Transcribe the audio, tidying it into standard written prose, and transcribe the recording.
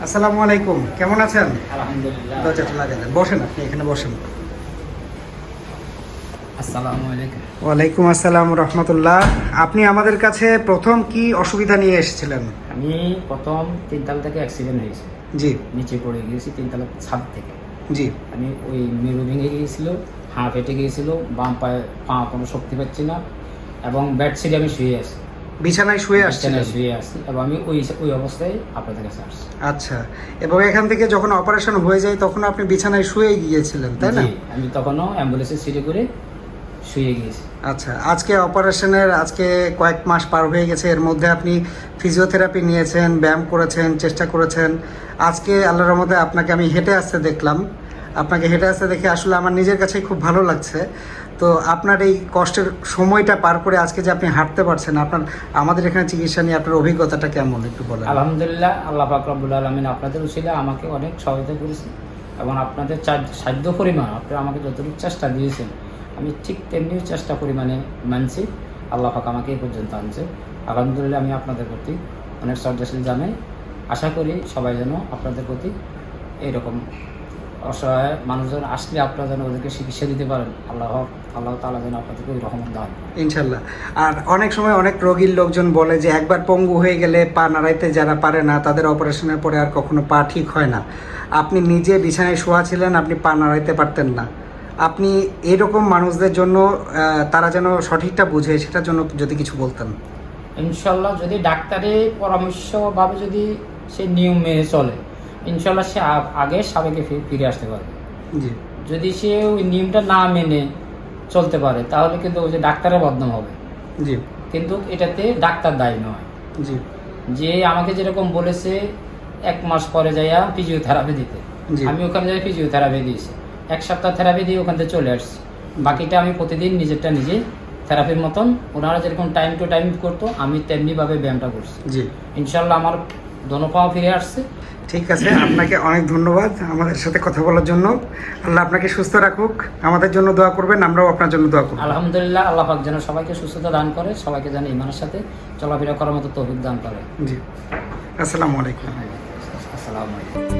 আসসালামু আলাইকুম, কেমন আছেন? আলহামদুলিল্লাহ। দরজাটা লাগিয়ে দেন, বসেন, আপনি এখানে বসেন। আসসালামু আলাইকুম। ওয়ালাইকুম আসসালাম রহমতুল্লাহ। আপনি আমাদের কাছে প্রথম কি অসুবিধা নিয়ে এসেছিলেন? আমি প্রথম তিনতলা থেকে অ্যাক্সিডেন্ট হয়েছে, জি নিচে পড়ে গিয়েছি তিনতলা ছাদ থেকে। জি আমি ওই মেরু ভেঙে গিয়েছিল, হাঁ ফেটে গিয়েছিল, বাম পায়ে কোনো শক্তি পাচ্ছি না, এবং বেডশিটে আমি শুয়ে আছি, বিছানায় শুয়ে আসছিলেন? বিছানায় শুয়ে আছি, এবং আমি ওই অবস্থায় আপনাদের কাছে আসছি। আচ্ছা, এবং এখান থেকে যখন অপারেশন হয়ে যায় তখন আপনি বিছানায় শুয়ে গিয়েছিলেন, তাই না? জি, আমি তখনও অ্যাম্বুলেন্সের সিটে করে শুয়ে গিয়েছি। আচ্ছা, আজকে অপারেশনের কয়েক মাস পার হয়ে গেছে, এর মধ্যে আপনি ফিজিওথেরাপি নিয়েছেন, ব্যায়াম করেছেন, চেষ্টা করেছেন। আজকে আল্লাহর রহমতে আপনাকে আমি হেঁটে আসতে দেখলাম। আপনাকে হেঁটে আসতে দেখে আসলে আমার নিজের কাছেই খুব ভালো লাগছে। তো আপনার এই কষ্টের সময়টা পার করে আজকে যে আপনি হাঁটতে পারছেন, আমাদের এখানে চিকিৎসা নিয়ে আপনার অভিজ্ঞতাটা কেমন একটু বলেন। আলহামদুলিল্লাহ, আল্লাহ পাক রব্বুল আলামিন আপনাদের উসিলা আমাকে অনেক সহায়তা করেছে, এবং আপনাদের সাধ্য পরিমাণ আপনারা আমাকে যতটুকু চেষ্টা দিয়েছেন আমি ঠিক তেমনি চেষ্টা পরিমাণে মানছি। আল্লাহ পাক আমাকে এই পর্যন্ত আনছে। আলহামদুলিল্লাহ, আমি আপনাদের প্রতি অনেক শ্রদ্ধাশীল জানাই। আশা করি সবাই যেন আপনাদের প্রতি এইরকম অসহায় মানুষজন আসলে আপনারা যেন ওদেরকে চিকিৎসা দিতে পারেন। আল্লাহ তাআলা যেন আপনাদেরকে ওই রহমত দান। ইনশাল্লাহ। আর অনেক সময় অনেক রোগীর লোকজন বলে যে একবার পঙ্গু হয়ে গেলে পা নাড়াইতে যারা পারে না তাদের অপারেশনের পরে আর কখনো পা ঠিক হয় না। আপনি নিজে বিছানায় শোয়া ছিলেন, আপনি পা নাড়াইতে পারতেন না। আপনি এরকম মানুষদের জন্য তারা যেন সঠিকটা বুঝে সেটার জন্য যদি কিছু বলতেন। ইনশাল্লাহ, যদি ডাক্তারের পরামর্শভাবে যদি সে নিয়ম মেনে চলে, ইনশাল্লাহ সে আগে সাবেকে ফিরে আসতে পারবে। জি যদি সে ওই নিয়মটা না মেনে চলতে পারে তাহলে কিন্তু ওই যে ডাক্তারের বদনাম হবে। জি কিন্তু এটাতে ডাক্তার দায়ী নয়। জি যে আমাকে যেরকম বলেছে 1 মাস পরে যাইয়া ফিজিওথেরাপি দিতে, জি আমি ওখানে যাই ফিজিওথেরাপি দিয়েছি, 1 সপ্তাহ থেরাপি দিয়ে ওখান থেকে চলে আসছি। বাকিটা আমি প্রতিদিন নিজেরটা নিজে থেরাপির মতন ওনারা যেরকম টাইম টু টাইম করতো আমি তেমনিভাবে ব্যায়ামটা করছি। জি ইনশাল্লাহ আমার দোনো পাও ফিরে আসছে। ঠিক আছে, আপনাকে অনেক ধন্যবাদ আমাদের সাথে কথা বলার জন্য। আল্লাহ আপনাকে সুস্থ রাখুক, আমাদের জন্য দোয়া করবেন, আমরাও আপনার জন্য দোয়া করব। আলহামদুলিল্লাহ, আল্লাহ পাক যেন সবাইকে সুস্থতা দান করে, সবাইকে যেন ঈমানের সাথে চলাফেরা করার মতো তৌফিক দান করে। জি, আসসালামু আলাইকুম। আসসালামু আলাইকুম।